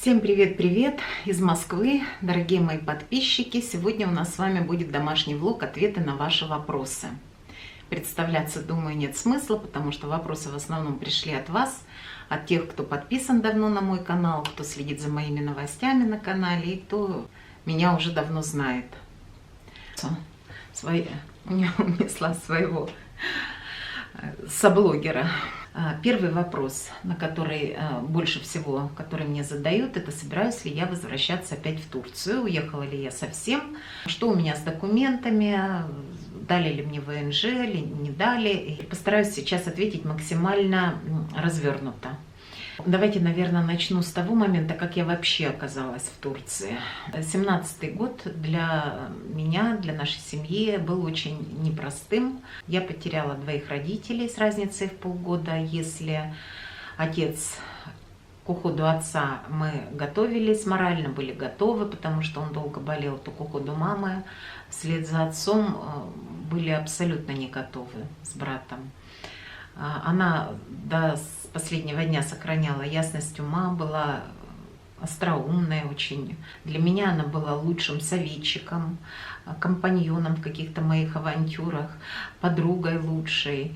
Всем привет-привет из Москвы, дорогие мои подписчики! Сегодня у нас с вами будет домашний влог, ответы на ваши вопросы. Представляться, думаю, нет смысла, потому что вопросы в основном пришли от вас, от тех, кто подписан давно на мой канал, кто следит за моими новостями на канале и кто меня уже давно знает. Я унесла своего соблогера. Первый вопрос, на который больше всего, который мне задают, это собираюсь ли я возвращаться опять в Турцию, уехала ли я совсем, что у меня с документами, дали ли мне ВНЖ или не дали. И постараюсь сейчас ответить максимально развернуто. Давайте, наверное, начну с того момента, как я вообще оказалась в Турции. 17-й год для меня, для нашей семьи был очень непростым. Я потеряла двоих родителей с разницей в полгода. Если к уходу отца мы готовились, морально были готовы, потому что он долго болел, то к уходу мамы вслед за отцом были абсолютно не готовы с братом. Она до последнего дня сохраняла ясность ума, была остроумная очень. Для меня она была лучшим советчиком, компаньоном в каких-то моих авантюрах, подругой лучшей.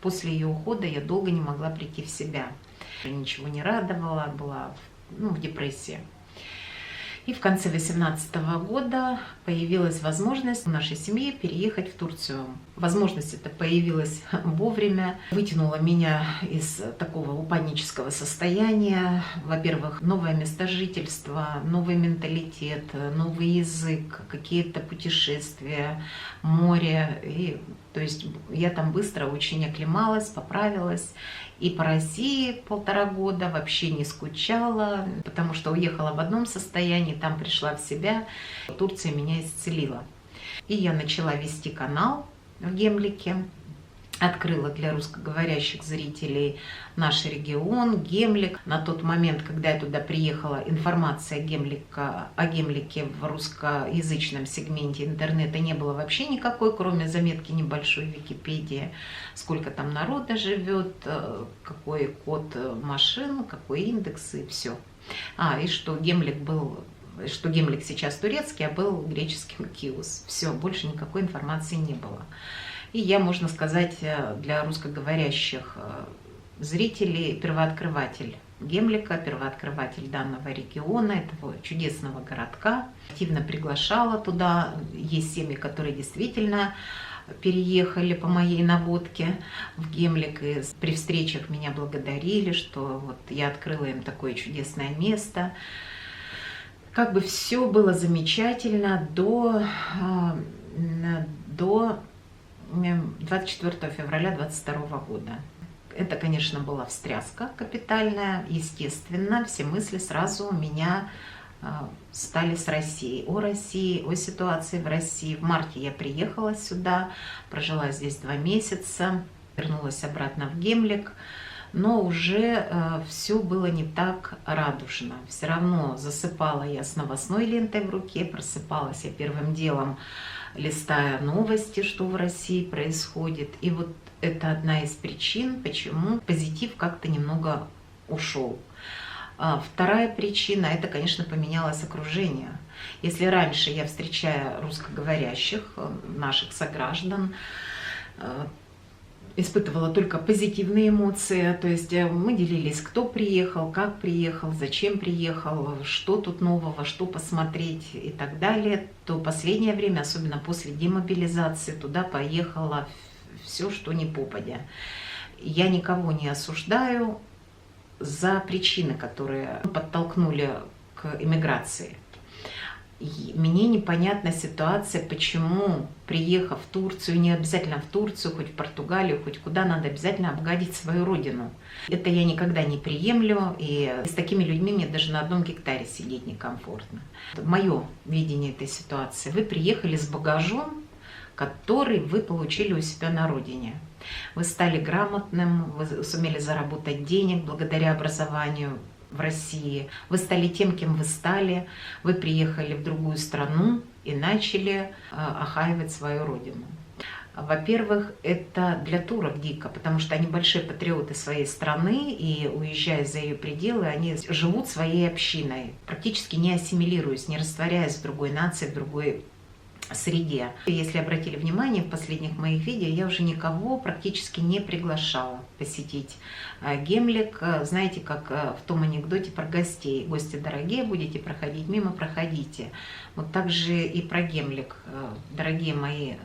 После ее ухода я долго не могла прийти в себя. Ничего не радовало, была в депрессии. И в конце 2018 года появилась возможность в нашей семье переехать в Турцию. Возможность эта появилась вовремя, вытянула меня из такого упаднического состояния. Во-первых, новое место жительства, новый менталитет, новый язык, какие-то путешествия, море. То есть я там быстро очень оклемалась, поправилась. И по России 1,5 года вообще не скучала, потому что уехала в одном состоянии, там пришла в себя. Турция меня исцелила. И я начала вести канал в Гемлике. Открыла для русскоговорящих зрителей наш регион, Гемлик. На тот момент, когда я туда приехала, информация о Гемлике в русскоязычном сегменте интернета не было вообще никакой, кроме заметки небольшой в Википедии, сколько там народа живет, какой код машин, какой индекс и все. И что Гемлик сейчас турецкий, а был греческим Киус. Все, больше никакой информации не было. И я, можно сказать, для русскоговорящих зрителей первооткрыватель Гемлика, первооткрыватель данного региона, этого чудесного городка. Активно приглашала туда. Есть семьи, которые действительно переехали по моей наводке в Гемлик. И при встречах меня благодарили, что вот я открыла им такое чудесное место. Как бы все было замечательно до 24 февраля 2022 года. Это, конечно, была встряска капитальная, естественно. Все мысли сразу у меня стали с Россией, о ситуации в России. В марте я приехала сюда, прожила здесь 2 месяца, вернулась обратно в Гемлик. Но уже все было не так радужно. Все равно засыпала я с новостной лентой в руке, просыпалась я первым делом, листая новости, что в России происходит. И вот это одна из причин, почему позитив как-то немного ушел. Вторая причина, это, конечно, поменялось окружение. Если раньше я, встречая русскоговорящих, наших сограждан, испытывала только позитивные эмоции, то есть мы делились, кто приехал, как приехал, зачем приехал, что тут нового, что посмотреть и так далее, то последнее время, особенно после демобилизации, туда поехало все, что ни попадя. Я никого не осуждаю за причины, которые подтолкнули к эмиграции. И мне непонятна ситуация, почему, приехав в Турцию, не обязательно в Турцию, хоть в Португалию, хоть куда, надо обязательно обгадить свою родину. Это я никогда не приемлю, и с такими людьми мне даже на одном гектаре сидеть некомфортно. Мое видение этой ситуации. Вы приехали с багажом, который вы получили у себя на родине. Вы стали грамотным, вы сумели заработать денег благодаря образованию в России. Вы стали тем, кем вы стали. Вы приехали в другую страну и начали охаивать свою родину. Во-первых, это для турок дико, потому что они большие патриоты своей страны, и уезжая за ее пределы, они живут своей общиной, практически не ассимилируясь, не растворяясь в другой нации, в другой среде. Если обратили внимание, в последних моих видео я уже никого практически не приглашала посетить Гемлик. Знаете, как в том анекдоте про гостей. Гости дорогие, будете проходить мимо, проходите. Вот так же и про Гемлик. Дорогие мои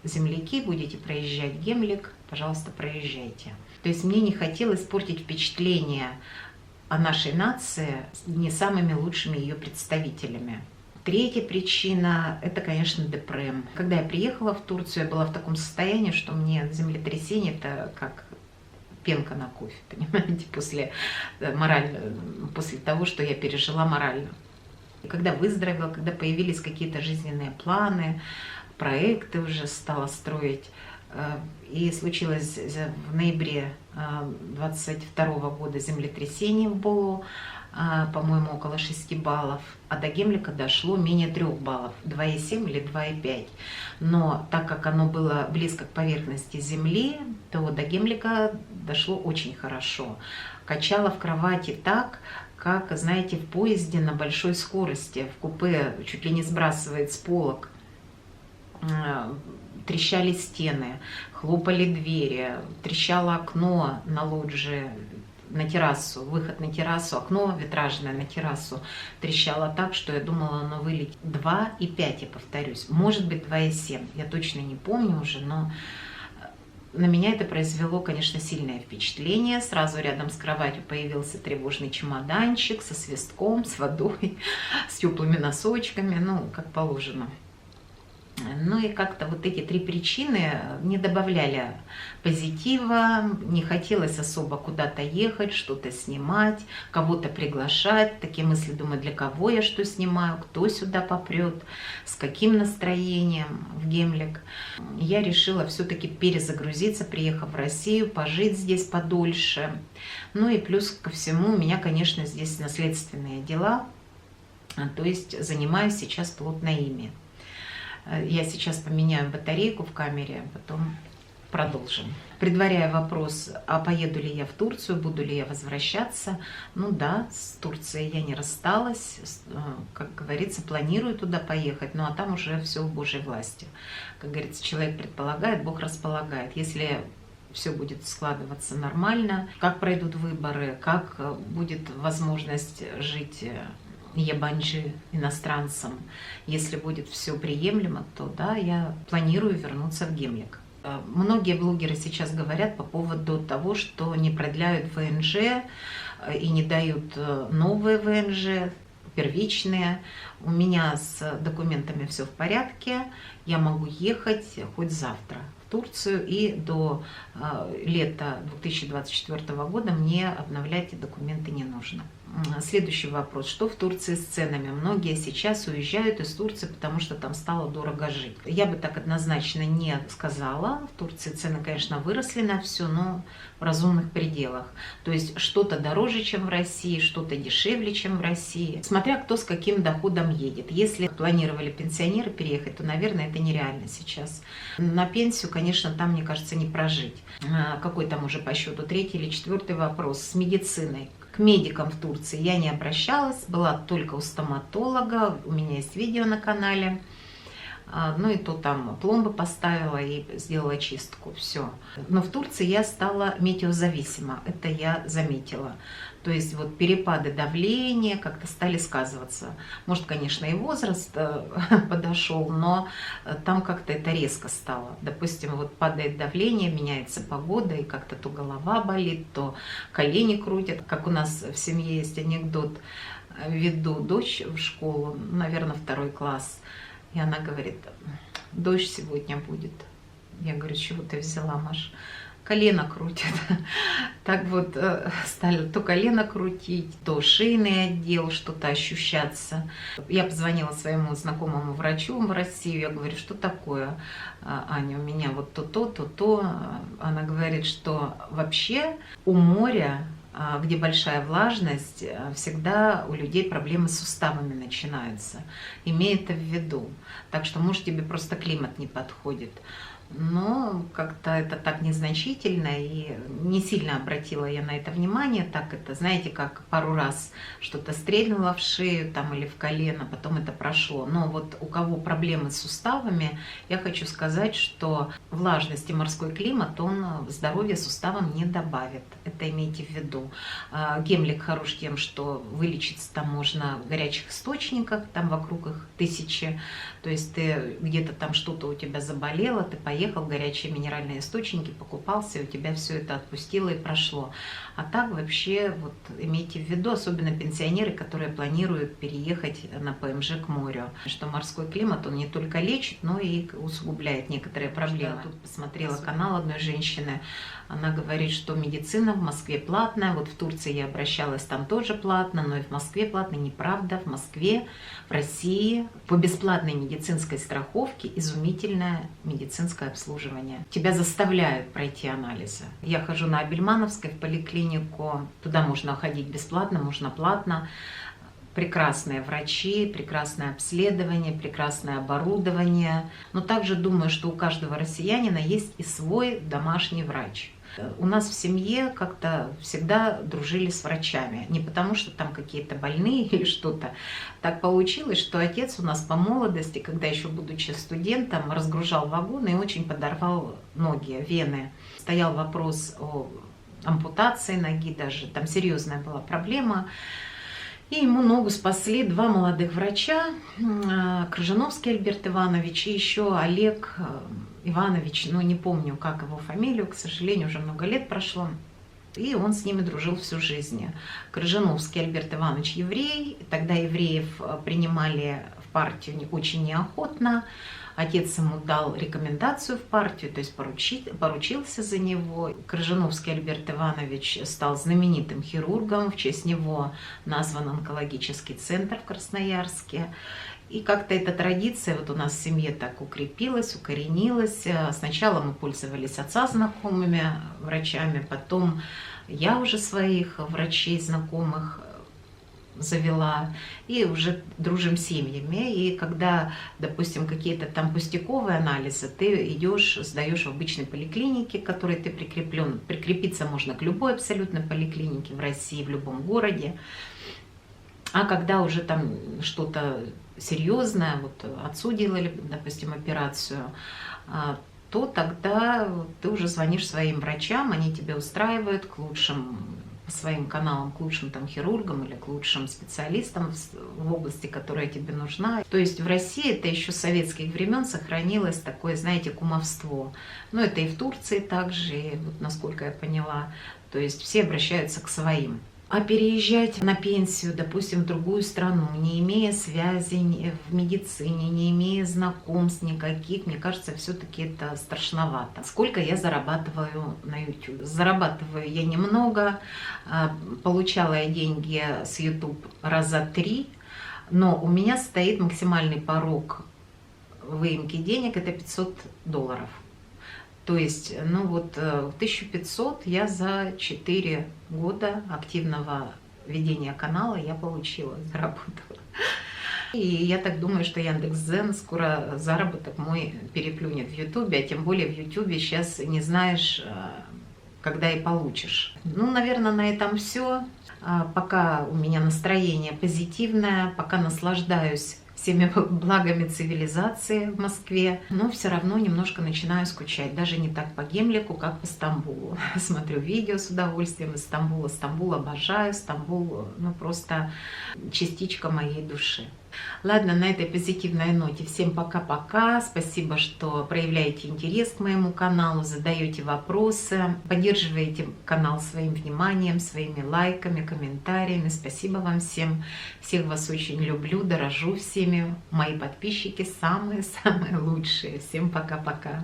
земляки, будете проезжать Гемлик, пожалуйста, проезжайте. То есть мне не хотелось портить впечатление о нашей нации не самыми лучшими ее представителями. Третья причина – это, конечно, депрем. Когда я приехала в Турцию, я была в таком состоянии, что мне землетрясение – это как пенка на кофе, понимаете, после того, что я пережила морально. И когда выздоровела, когда появились какие-то жизненные планы, проекты уже стала строить, и случилось в ноябре 22 года землетрясение в Болу, по-моему, около 6 баллов, а до Гемлика дошло менее 3 баллов, 2,7 или 2,5. Но так как оно было близко к поверхности Земли, то до Гемлика дошло очень хорошо. Качало в кровати так, как, знаете, в поезде на большой скорости, в купе чуть ли не сбрасывает с полок. Трещали стены, хлопали двери, трещало окно на лоджии, на террасу, выход на террасу, окно витражное на террасу трещало так, что я думала, оно вылетит. 2,5, я повторюсь, может быть 2,7, я точно не помню уже, но на меня это произвело, конечно, сильное впечатление. Сразу рядом с кроватью появился тревожный чемоданчик со свистком, с водой, с теплыми носочками, ну, как положено. Ну и как-то вот эти 3 причины не добавляли позитива, не хотелось особо куда-то ехать, что-то снимать, кого-то приглашать. Такие мысли, думаю, для кого я что снимаю, кто сюда попрет, с каким настроением в Гемлик. Я решила все-таки перезагрузиться, приехав в Россию, пожить здесь подольше. Ну и плюс ко всему у меня, конечно, здесь наследственные дела, то есть занимаюсь сейчас плотно ими. Я сейчас поменяю батарейку в камере, потом продолжим. Предваряя вопрос, а поеду ли я в Турцию, буду ли я возвращаться, ну да, с Турцией я не рассталась, как говорится, планирую туда поехать, ну а там уже все в Божьей власти. Как говорится, человек предполагает, Бог располагает. Если все будет складываться нормально, как пройдут выборы, как будет возможность жить ебанджи иностранцам. Если будет все приемлемо, то да, я планирую вернуться в Гемлик. Многие блогеры сейчас говорят по поводу того, что не продляют ВНЖ и не дают новые ВНЖ, первичные. У меня с документами все в порядке, я могу ехать хоть завтра в Турцию, и до лета 2024 года мне обновлять документы не нужно. Следующий вопрос. Что в Турции с ценами? Многие сейчас уезжают из Турции, потому что там стало дорого жить. Я бы так однозначно не сказала. В Турции цены, конечно, выросли на все, но в разумных пределах. То есть что-то дороже, чем в России, что-то дешевле, чем в России. Смотря кто с каким доходом едет. Если планировали пенсионеры переехать, то, наверное, это нереально сейчас. На пенсию, конечно, там, мне кажется, не прожить. Какой там уже по счету 3-й или 4-й вопрос с медициной? К медикам в Турции я не обращалась, была только у стоматолога, у меня есть видео на канале. Ну и то там пломбы поставила и сделала чистку, все. Но в Турции я стала метеозависима, это я заметила. То есть вот перепады давления как-то стали сказываться. Может, конечно, и возраст подошел, но там как-то это резко стало. Допустим, вот падает давление, меняется погода, и как-то то голова болит, то колени крутят. Как у нас в семье есть анекдот, веду дочь в школу, наверное, 2 класс, и она говорит: дождь сегодня будет. Я говорю: чего ты взяла, Маш? Колено крутит. Так вот стали то колено крутить, то шейный отдел, что-то ощущаться. Я позвонила своему знакомому врачу в Россию, я говорю: что такое, Аня, у меня вот то-то, то-то. Она говорит, что вообще у моря, где большая влажность, всегда у людей проблемы с суставами начинаются. Имей это в виду. Так что, может, тебе просто климат не подходит. Но как-то это так незначительно, и не сильно обратила я на это внимание. Так это, знаете, как пару раз что-то стрельнуло в шею там, или в колено, потом это прошло. Но вот у кого проблемы с суставами, я хочу сказать, что влажность и морской климат, он здоровье суставам не добавит. Это имейте в виду. Гемлик хорош тем, что вылечиться там можно в горячих источниках, там вокруг их 1000. То есть ты где-то там что-то у тебя заболело, ты поехал в горячие минеральные источники, покупался, и у тебя все это отпустило и прошло. А так вообще вот имейте в виду, особенно пенсионеры, которые планируют переехать на ПМЖ к морю, что морской климат, он не только лечит, но и усугубляет некоторые проблемы. Тут посмотрела канал одной женщины, она говорит, что медицина в Москве платная, вот в Турции я обращалась, там тоже платно, но и в Москве платно. Неправда, в Москве, в России по бесплатной медицинской страховке изумительное медицинское обслуживание. Тебя заставляют пройти анализы. Я хожу на Абельмановской в поликлинику, туда можно ходить бесплатно, можно платно. Прекрасные врачи, прекрасное обследование, прекрасное оборудование. Но также думаю, что у каждого россиянина есть и свой домашний врач. У нас в семье как-то всегда дружили с врачами. Не потому, что там какие-то больные или что-то. Так получилось, что отец у нас по молодости, когда еще будучи студентом, разгружал вагоны и очень подорвал ноги, вены. Стоял вопрос о ампутации ноги даже. Там серьезная была проблема. И ему ногу спасли два молодых врача, Крыжановский Альберт Иванович и еще Олег Иванович, ну не помню, как его фамилию, к сожалению, уже много лет прошло. И он с ними дружил всю жизнь. Крыжановский Альберт Иванович еврей, тогда евреев принимали в партию очень неохотно. Отец ему дал рекомендацию в партию, то есть поручился за него. Крыжановский Альберт Иванович стал знаменитым хирургом, в честь него назван онкологический центр в Красноярске. И как-то эта традиция вот у нас в семье так укрепилась, укоренилась. Сначала мы пользовались отца знакомыми врачами, потом я уже своих врачей знакомых завела, и уже дружим семьями. И когда, допустим, какие-то там пустяковые анализы, ты идешь, сдаешь в обычной поликлинике, к которой ты прикреплен. Прикрепиться можно к любой абсолютно поликлинике в России, в любом городе. А когда уже там что-то серьезное, вот отцу делали, допустим, операцию, то тогда ты уже звонишь своим врачам, они тебя устраивают к лучшим, по своим каналам, к лучшим там хирургам или к лучшим специалистам в области, которая тебе нужна. То есть в России это еще с советских времен сохранилось такое, знаете, кумовство. Но это и в Турции также, и вот насколько я поняла. То есть все обращаются к своим. А переезжать на пенсию, допустим, в другую страну, не имея связей в медицине, не имея знакомств никаких, мне кажется, все-таки это страшновато. Сколько я зарабатываю на YouTube? Зарабатываю я немного, получала я деньги с YouTube раза 3, но у меня стоит максимальный порог выемки денег, это $500. То есть, ну вот 1500 я за 4 года активного ведения канала я получила, заработала. И я так думаю, что Яндекс.Дзен скоро заработок мой переплюнет в Ютубе, а тем более в Ютубе сейчас не знаешь, когда и получишь. Ну, наверное, на этом все. Пока у меня настроение позитивное, пока наслаждаюсь всеми благами цивилизации в Москве, но все равно немножко начинаю скучать. Даже не так по Гемлику, как по Стамбулу. Смотрю видео с удовольствием из Стамбула. Стамбул обожаю, Стамбул, ну, просто частичка моей души. Ладно, на этой позитивной ноте всем пока-пока. Спасибо, что проявляете интерес к моему каналу, задаете вопросы, поддерживаете канал своим вниманием, своими лайками, комментариями. Спасибо вам всем. Всех вас очень люблю, дорожу всеми. Мои подписчики самые-самые лучшие. Всем пока-пока.